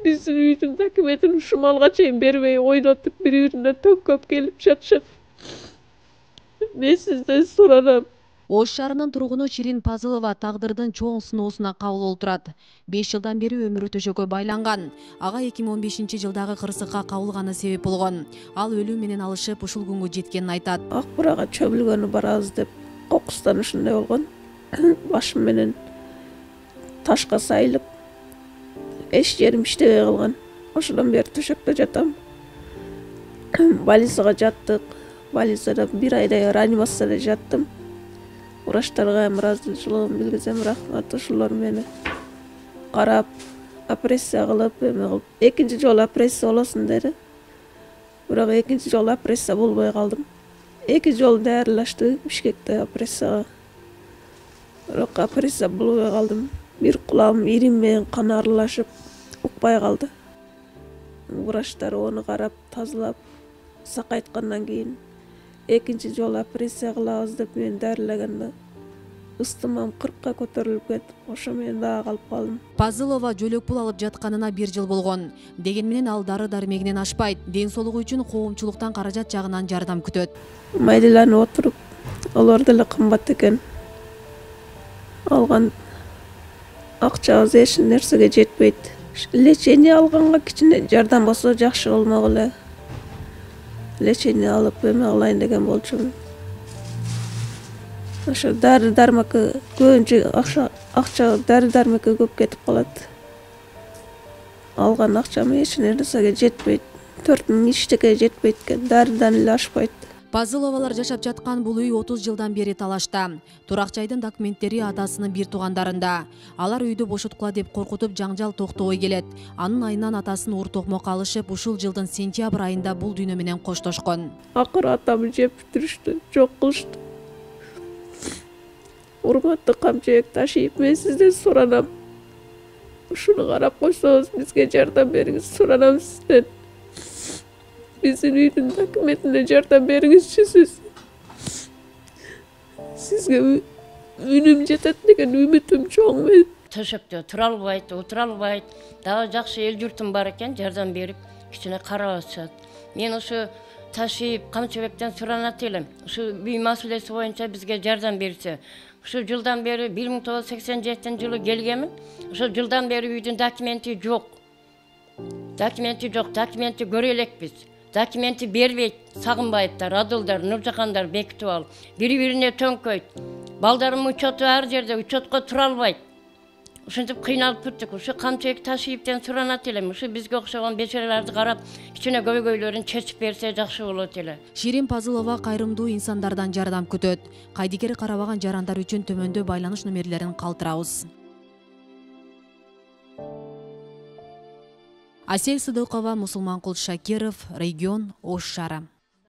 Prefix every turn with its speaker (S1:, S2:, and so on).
S1: Биздин үйдүн документин ушумалга чейин бербей ойнотуп, бири-бирине төңкөп келип жатышат. Мен сизден суранам.
S2: Ош шаарынын тургуну Ширин Пазылова тагдырдын чоң сыноосуна кабыл отурат. 5 жылдан бери өмүрү төшөккө байланган. Ага 2015-жылдагы кырсыкка кабылганы себеп болгон. Ал өлүү менен алышып ушул күнгө жеткенин айтат.
S1: Ак бурага чөмүлгөнү барабыз деп кокустан ушундай болгон. Башым менен ташка сайылып, эч жерим иштебей калган. Ошондон бери төшөктө жатам. Больницага жаттык. Больницада 1 айдай реанимацияда жаттым. Врачтарга ыраазычылыгымды билгизем, рахмат. Ошолор мени карап, операция кылып, экинчи жолу операция болосуң деди. Бирок экинчи жолу операция болбой калдым. 2 жолу даярдашты Бишкекте операцияга. Бирок операция болбой калдым. Бир кулагым ирим менен кан аралашып, укпай калды. Врачтар ону карап, тазалап, сакайткандан кийин экинчи жолу операция кылабыз деп мени дарылаганда ыстымам 40-ка көтөрүлүп кетип, ошо менен дагы калып калдым.
S2: Пазылова жөлөк пул алып жатканына 1 жыл болгон. Деген менен ал дары-дармегинен ашпайт. Ден соолугу үчүн коомчулуктан каражат жагынан жардам күтөт.
S1: Майдаланып отуруп, алар деле кымбат экен. Алган акчабыз эч нерсеге жетпейт. Лечение алганга кичине жардам болсо жакшы болмок эле. Лечение алып эме кылайын деген болчумун. Ошо дары-дармекке көбүнчө акча дары-дармекке көп кетип калат. Алган акчам эч нерсеге жетпейт. 4000 эчтеке жетпейт экен, дарыдан эле ашпайт.
S2: Пазыловалар жашап жаткан бул үй 30 жылдан бери талашта. Турак жайдын документтери атасынын бир туугандарында. Алар үйдү бошоткула деп коркутуп жаңжал токтобой келет. Анын айынан атасын ур токмокко алышып, ушул жылдын сентябрь айында бул дүйнө менен коштошкон.
S1: Акыры атамды жеп бүтүрүштү, жок кылышты. Урматтуу Камчыбек Ташиев, мен сизден суранам. Ушуну карап койсоңуз, бизге жардам бериңиз, суранам сизден. Биздин үйдүн документине жардам бериңизчи сиз. Сизге үнүм жетет деген үмүтүм чоң. Мен
S3: төшөктө тура албайт, отура албайт. Дагы жакшы эл журтум бар экен, жардам берип, кичине карап атышат. Мен ушу Ташиев Камчыбектен суранат элем. Ушу үй маселеси боюнча бизге жардам берсе. Ушу жылдан бери 1987-жылы келгенмин. Ушу жылдан бери үйдүн документи жок. Документи көрө элекпиз. Документи бербейт, Сагынбаевдар, Адылдар, Нуржакандар бекитип алып, бири-бирине төңкөйт. Балдарым учету ар жерде, учетко тура албайт. Ушинтип кыйналып бүттүк. Ушу Камчыбек Ташиевден суранат элем. Ушу бизге окшогон бечераларды карап, кичине көйгөйлөрүн чечип берсе жакшы болот эле.
S2: Ширин Пазылова кайрымдуу инсандардан жардам күтөт. Кайдыгер карабаган жарандар үчүн төмөндө байланыш номерлерин калтырабыз. Асель Сыдыкова, Мусулманкул Шакиров, регион Ош шаары.